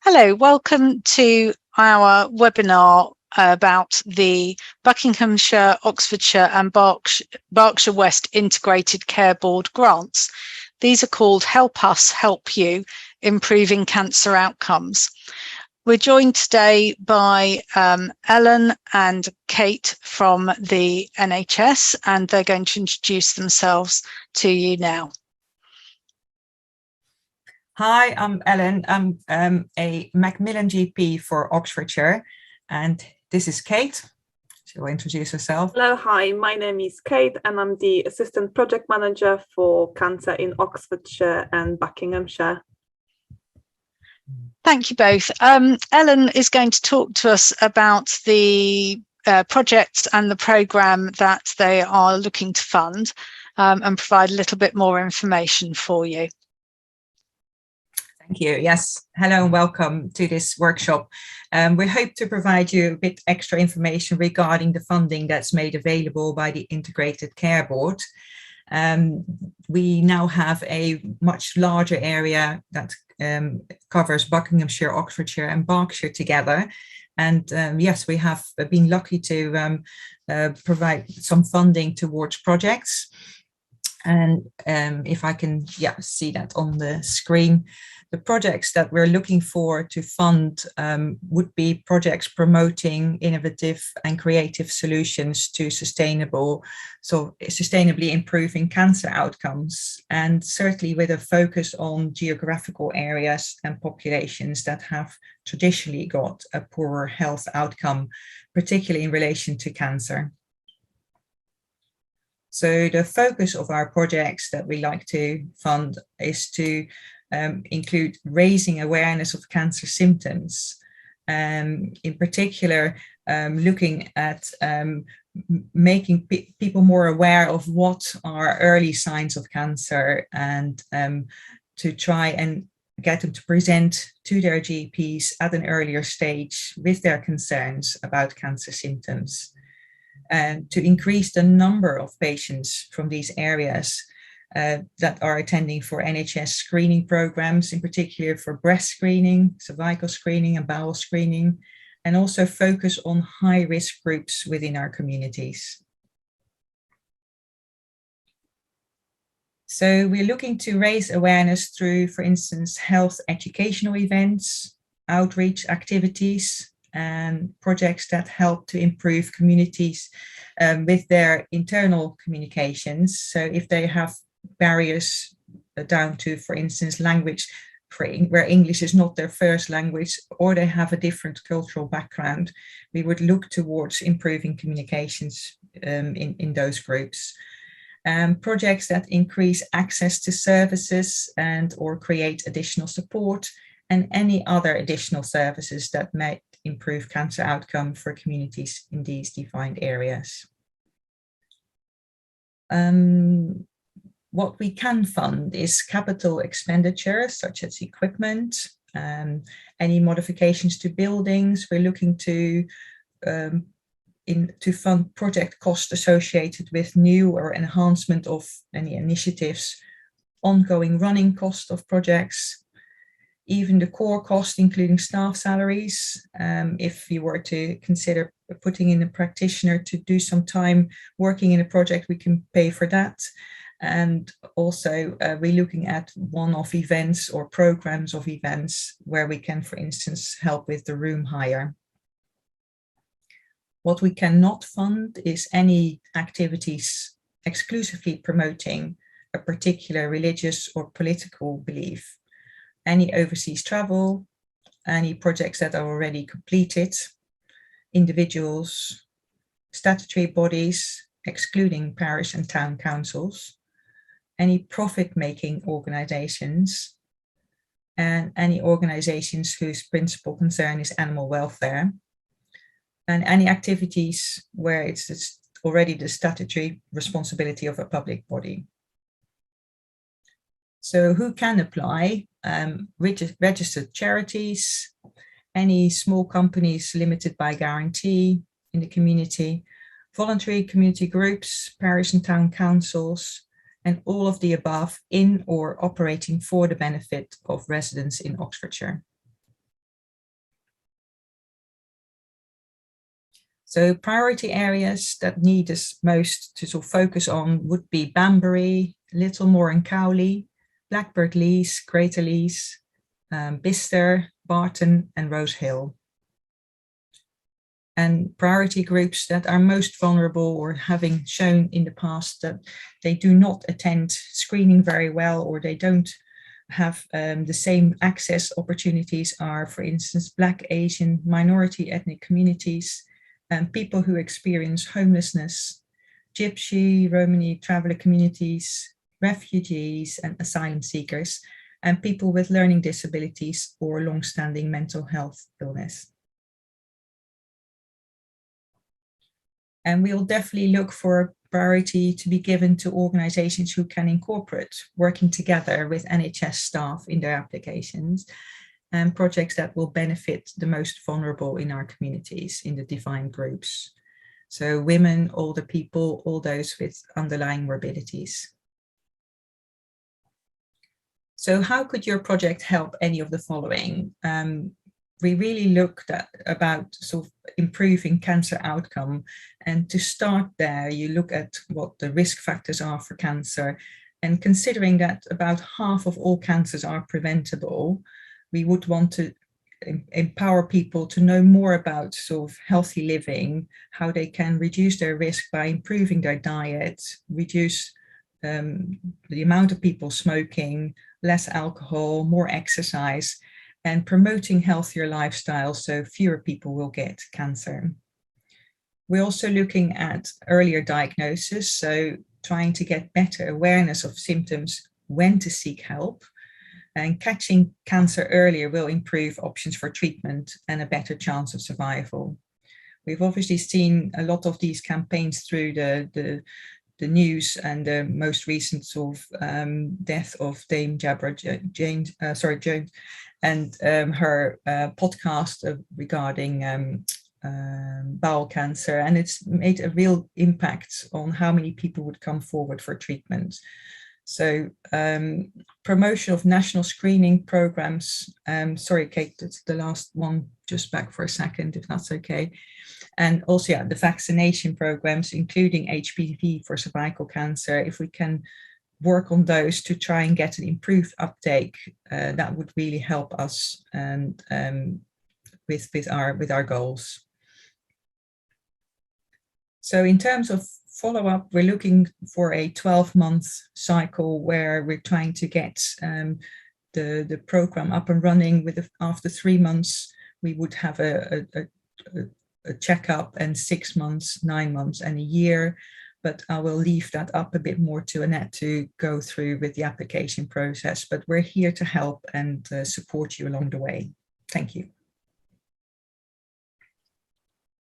Hello, welcome to our webinar about the Buckinghamshire, Oxfordshire and Berkshire West Integrated Care Board grants. These are called Help Us, Help You, Improving Cancer Outcomes. We're joined today by Ellen and Kate from the NHS, and they're going to introduce themselves to you now. Hi, I'm Ellen. I'm a Macmillan GP for Oxfordshire, and this is Kate. She will introduce herself. Hello, hi, my name is Kate and I'm the Assistant Project Manager for Cancer in Oxfordshire and Buckinghamshire. Thank you both. Ellen is going to talk to us about the projects and the programme that they are looking to fund and provide a little bit more information for you. Thank you. Yes. Hello and welcome to this workshop. We hope to provide you a bit extra information regarding the funding that's made available by the Integrated Care Board. We now have a much larger area that covers Buckinghamshire, Oxfordshire and Berkshire together. And yes, we have been lucky to provide some funding towards projects. And if I can see that on the screen, the projects that we're looking for to fund would be projects promoting innovative and creative solutions to sustainably improving cancer outcomes, and certainly with a focus on geographical areas and populations that have traditionally got a poorer health outcome, particularly in relation to cancer. So the focus of our projects that we like to fund is to include raising awareness of cancer symptoms, in particular looking at making people more aware of what are early signs of cancer, and to try and get them to present to their GPs at an earlier stage with their concerns about cancer symptoms, and to increase the number of patients from these areas that are attending for NHS screening programs, in particular for breast screening, cervical screening and bowel screening, and also focus on high-risk groups within our communities. So we're looking to raise awareness through, for instance, health educational events, outreach activities, and projects that help to improve communities with their internal communications. So if they have barriers down to, for instance, language, where English is not their first language, or they have a different cultural background, we would look towards improving communications in those groups. Projects that increase access to services and or create additional support, and any other additional services that might improve cancer outcome for communities in these defined areas. What we can fund is capital expenditure, such as equipment, any modifications to buildings. We're looking to fund project costs associated with new or enhancement of any initiatives, ongoing running cost of projects, even the core cost, including staff salaries. If you were to consider putting in a practitioner to do some time working in a project, we can pay for that. And also we're looking at one-off events or programs of events where we can, for instance, help with the room hire. What we cannot fund is any activities exclusively promoting a particular religious or political belief, any overseas travel, any projects that are already completed, individuals, statutory bodies, excluding parish and town councils, any profit-making organizations, and any organizations whose principal concern is animal welfare, and any activities where it's already the statutory responsibility of a public body. So who can apply? Registered charities, any small companies limited by guarantee in the community, voluntary community groups, parish and town councils, and all of the above in or operating for the benefit of residents in Oxfordshire. So priority areas that need us most to sort of focus on would be Banbury, Littlemore and Cowley, Blackbird Leys, Greater Leys, Bicester, Barton and Rose Hill. And priority groups that are most vulnerable or having shown in the past that they do not attend screening very well, or they don't have the same access opportunities are, for instance, Black, Asian, minority ethnic communities, people who experience homelessness, Gypsy, Romani traveller communities, refugees and asylum seekers, and people with learning disabilities or long-standing mental health illness. And we'll definitely look for priority to be given to organizations who can incorporate working together with NHS staff in their applications, and projects that will benefit the most vulnerable in our communities in the defined groups. So women, older people, all those with underlying morbidities. So how could your project help any of the following? We really looked at about sort of improving cancer outcome. And to start there, you look at what the risk factors are for cancer. And considering that about half of all cancers are preventable, we would want to empower people to know more about sort of healthy living, how they can reduce their risk by improving their diet, reduce the amount of people smoking, less alcohol, more exercise, and promoting healthier lifestyles so fewer people will get cancer. We're also looking at earlier diagnosis, so trying to get better awareness of symptoms, when to seek help, and catching cancer earlier will improve options for treatment and a better chance of survival. We've obviously seen a lot of these campaigns through the news, and the most recent sort of death of Dame Deborah Jones, and her podcast regarding bowel cancer, and it's made a real impact on how many people would come forward for treatment. So promotion of national screening programs, sorry Kate, that's the last one, just back for a second if that's okay. And also, yeah, the vaccination programs, including HPV for cervical cancer. If we can work on those to try and get an improved uptake, that would really help us and with our goals. So in terms of follow-up, we're looking for a 12-month cycle where we're trying to get the program up and running. After 3 months, we would have a checkup, and 6 months, 9 months, and a year. But I will leave that up a bit more to Annette to go through with the application process. But we're here to help and support you along the way. Thank you.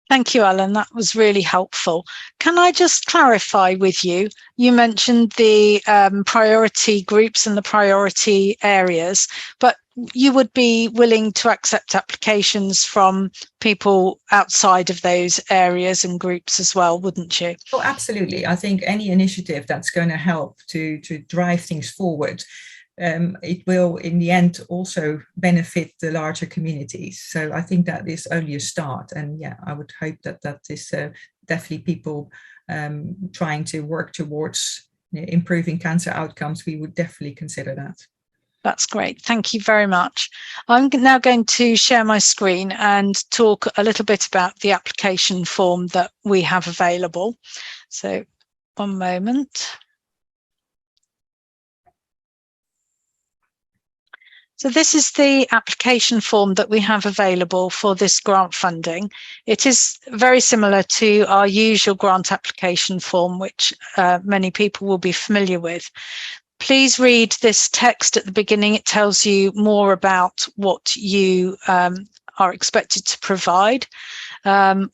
Thank you, Ellen. That was really helpful. Can I just clarify with you? You mentioned the priority groups and the priority areas, but you would be willing to accept applications from people outside of those areas and groups as well, wouldn't you? Oh, absolutely. I think any initiative that's going to help to drive things forward, it will in the end also benefit the larger communities. So I think that is only a start. And yeah, I would hope that is definitely people trying to work towards improving cancer outcomes. We would definitely consider that. That's great. Thank you very much. I'm now going to share my screen and talk a little bit about the application form that we have available. So one moment. So this is the application form that we have available for this grant funding. It is very similar to our usual grant application form, which many people will be familiar with. Please read this text at the beginning. It tells you more about what you are expected to provide.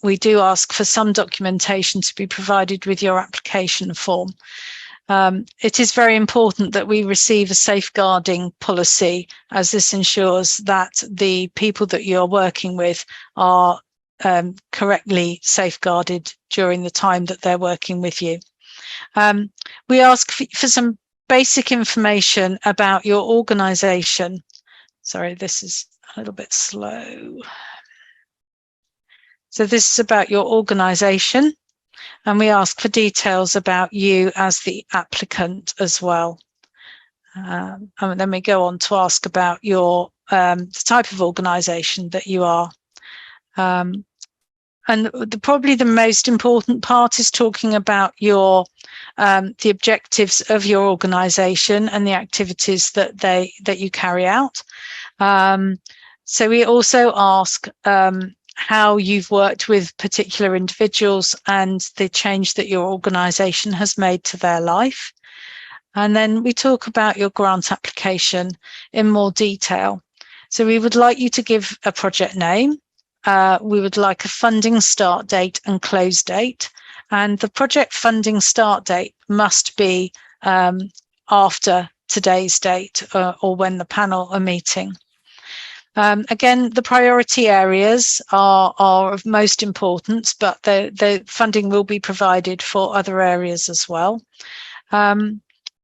We do ask for some documentation to be provided with your application form. It is very important that we receive a safeguarding policy, as this ensures that the people that you're working with are correctly safeguarded during the time that they're working with you. We ask for some basic information about your organisation. Sorry, this is a little bit slow. So this is about your organisation, and we ask for details about you as the applicant as well. And then we go on to ask about your the type of organisation that you are. And probably the most important part is talking about your the objectives of your organisation and the activities that you carry out. So we also ask how you've worked with particular individuals and the change that your organisation has made to their life. And then we talk about your grant application in more detail. So we would like you to give a project name. We would like a funding start date and close date. And the project funding start date must be after today's date or when the panel are meeting. Again, the priority areas are of most importance, but the funding will be provided for other areas as well.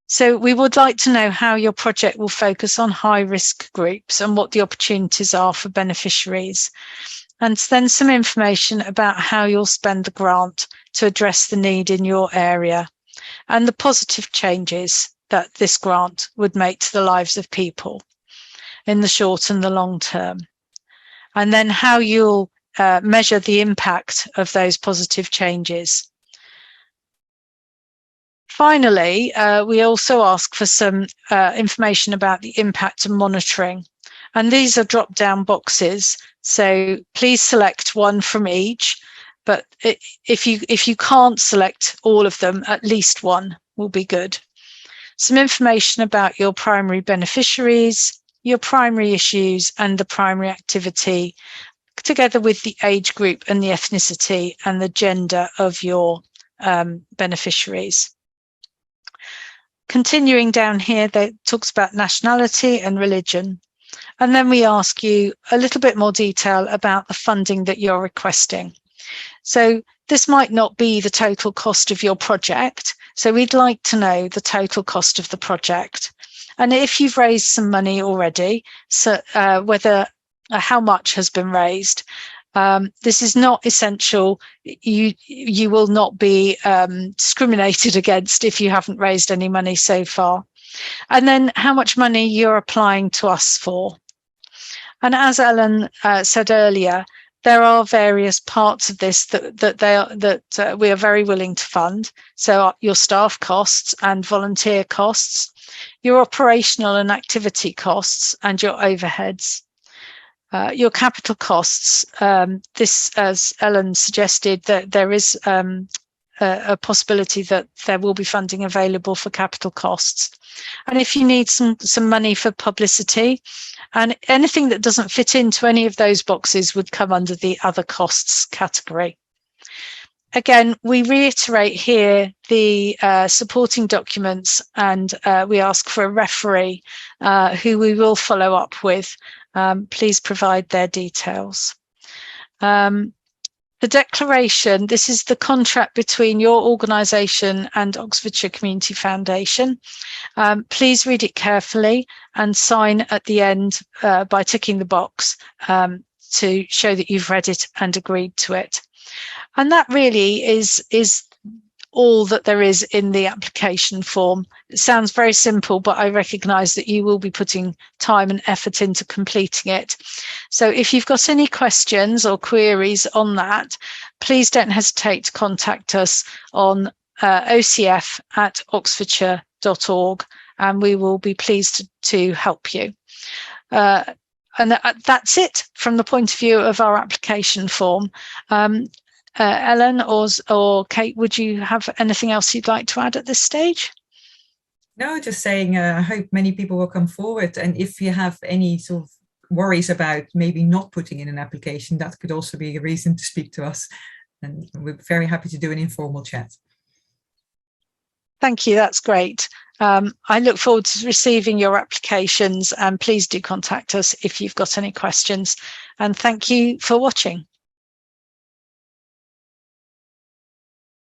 So we would like to know how your project will focus on high-risk groups and what the opportunities are for beneficiaries. And then some information about how you'll spend the grant to address the need in your area and the positive changes that this grant would make to the lives of people in the short and the long term. And then how you'll measure the impact of those positive changes. Finally, we also ask for some information about the impact of monitoring. And these are drop-down boxes. So please select one from each. But if you can't select all of them, at least one will be good. Some information about your primary beneficiaries, your primary issues and the primary activity, together with the age group and the ethnicity and the gender of your beneficiaries. Continuing down here, that talks about nationality and religion. And then we ask you a little bit more detail about the funding that you're requesting. So this might not be the total cost of your project. So we'd like to know the total cost of the project. And if you've raised some money already, so how much has been raised. This is not essential. You will not be discriminated against if you haven't raised any money so far. And then how much money you're applying to us for. And as Ellen said earlier, there are various parts of this that we are very willing to fund. So your staff costs and volunteer costs, your operational and activity costs, and your overheads. Your capital costs, this, as Ellen suggested, that there is a possibility that there will be funding available for capital costs. And if you need some money for publicity, and anything that doesn't fit into any of those boxes would come under the other costs category. Again, we reiterate here the supporting documents, and we ask for a referee who we will follow up with. Please provide their details. The declaration, this is the contract between your organisation and Oxfordshire Community Foundation. Please read it carefully and sign at the end by ticking the box to show that you've read it and agreed to it. And that really is all that there is in the application form. It sounds very simple, but I recognise that you will be putting time and effort into completing it. So if you've got any questions or queries on that, please don't hesitate to contact us on ocf@oxfordshire.org, and we will be pleased to help you. And that's it from the point of view of our application form. Ellen or Kate, would you have anything else you'd like to add at this stage? No, just saying I hope many people will come forward. And if you have any sort of worries about maybe not putting in an application, that could also be a reason to speak to us. And we're very happy to do an informal chat. Thank you, that's great. I look forward to receiving your applications, and please do contact us if you've got any questions. And thank you for watching.